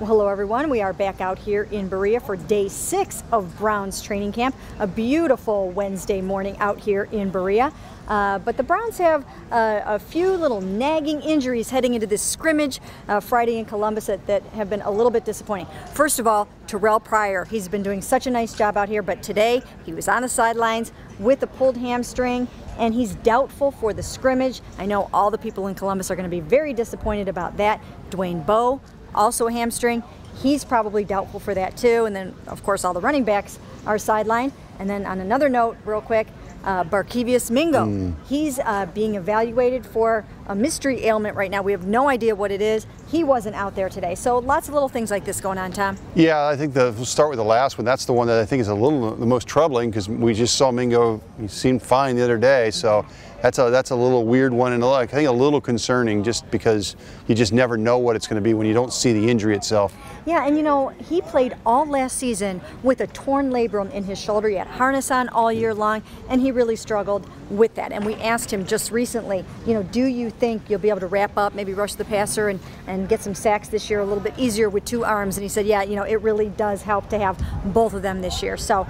Well, hello everyone. We are back out here in Berea for day 6 of Browns training camp. A beautiful Wednesday morning out here in Berea. But the Browns have a few little nagging injuries heading into this scrimmage Friday in Columbus that have been a little bit disappointing. First of all, Terrell Pryor. He's been doing such a nice job out here, but today he was on the sidelines with a pulled hamstring, and he's doubtful for the scrimmage. I know all the people in Columbus are going to be very disappointed about that. Dwayne Bowe, also a hamstring. He's probably doubtful for that too. And then, of course, all the running backs are sidelined. And then on another note, real quick, Barkevious Mingo. He's being evaluated for a mystery ailment right now. We have no idea what it is. He wasn't out there today. So lots of little things like this going on, Tom. Yeah, I think we'll start with the last one. That's the one that I think is the most troubling, because we just saw Mingo. He seemed fine the other day. So that's a little weird one, and I think a little concerning, just because you just never know what it's going to be when you don't see the injury itself. Yeah, and you know, he played all last season with a torn labrum in his shoulder. He had harness on all year long, and he really struggled with that. And we asked him just recently, you know, do you think you'll be able to wrap up, maybe rush the passer and get some sacks this year a little bit easier with 2 arms? And he said, yeah, you know, it really does help to have both of them this year. So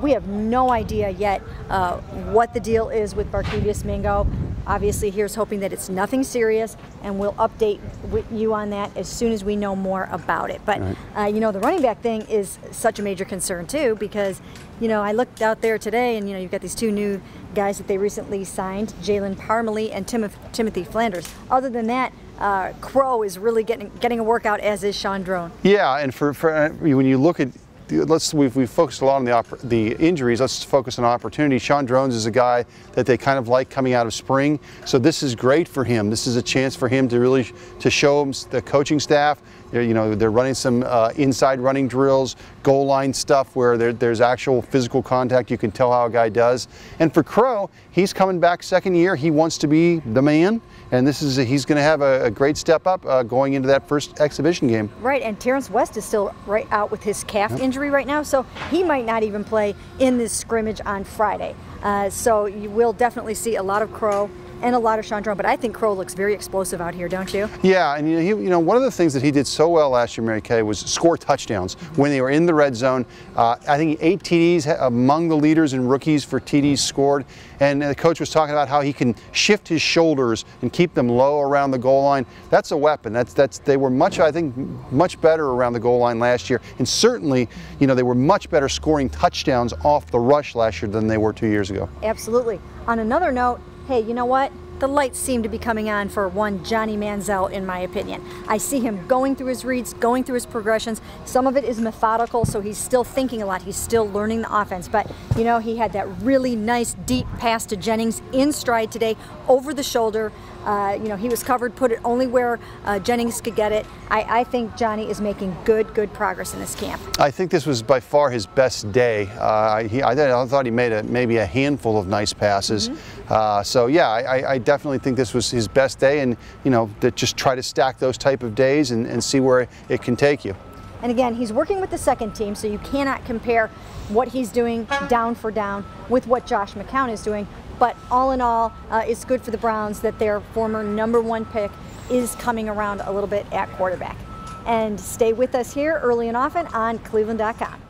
we have no idea yet what the deal is with Barkevious Mingo. Obviously, here's hoping that it's nothing serious, and we'll update you on that as soon as we know more about it. But, you know, the running back thing is such a major concern, too, because, you know, I looked out there today, and, you know, you've got these 2 new guys that they recently signed, Jalen Parmalee and Timothy Flanders. Other than that, Crow is really getting a workout, as is Sean Drone. Yeah, and for when you look at, we've focused a lot on the injuries. Let's focus on opportunity. Sean Drones is a guy that they kind of like coming out of spring, so this is great for him. This is a chance for him to really show the coaching staff. You know, they're running some inside running drills, goal line stuff where there's actual physical contact. You can tell how a guy does. And for Crow, he's coming back second year. He wants to be the man, and he's going to have a great step up going into that first exhibition game. Right, and Terrence West is still right out with his calf injury right now, so he might not even play in this scrimmage on Friday. So you will definitely see a lot of Crow and a lot of Sean Drone, but I think Crow looks very explosive out here, don't you? Yeah, and you know, one of the things that he did so well last year, Mary Kay, was score touchdowns when they were in the red zone. I think 8 TDs, among the leaders in rookies for TDs scored, and the coach was talking about how he can shift his shoulders and keep them low around the goal line. That's a weapon. They were I think much better around the goal line last year, and certainly, you know, they were much better scoring touchdowns off the rush last year than they were 2 years ago. Absolutely. On another note, hey, you know what? The lights seem to be coming on for one Johnny Manziel, in my opinion. I see him going through his reads, going through his progressions. Some of it is methodical, so he's still thinking a lot. He's still learning the offense. But, you know, he had that really nice deep pass to Jennings in stride today, over the shoulder. You know, he was covered, put it only where Jennings could get it. I think Johnny is making good progress in this camp. I think this was by far his best day. I thought he made maybe a handful of nice passes. So yeah, I definitely think this was his best day, and you know, just try to stack those type of days and see where it can take you. And again, he's working with the second team, so you cannot compare what he's doing down for down with what Josh McCown is doing. But all in all, it's good for the Browns that their former #1 pick is coming around a little bit at quarterback. And stay with us here early and often on cleveland.com.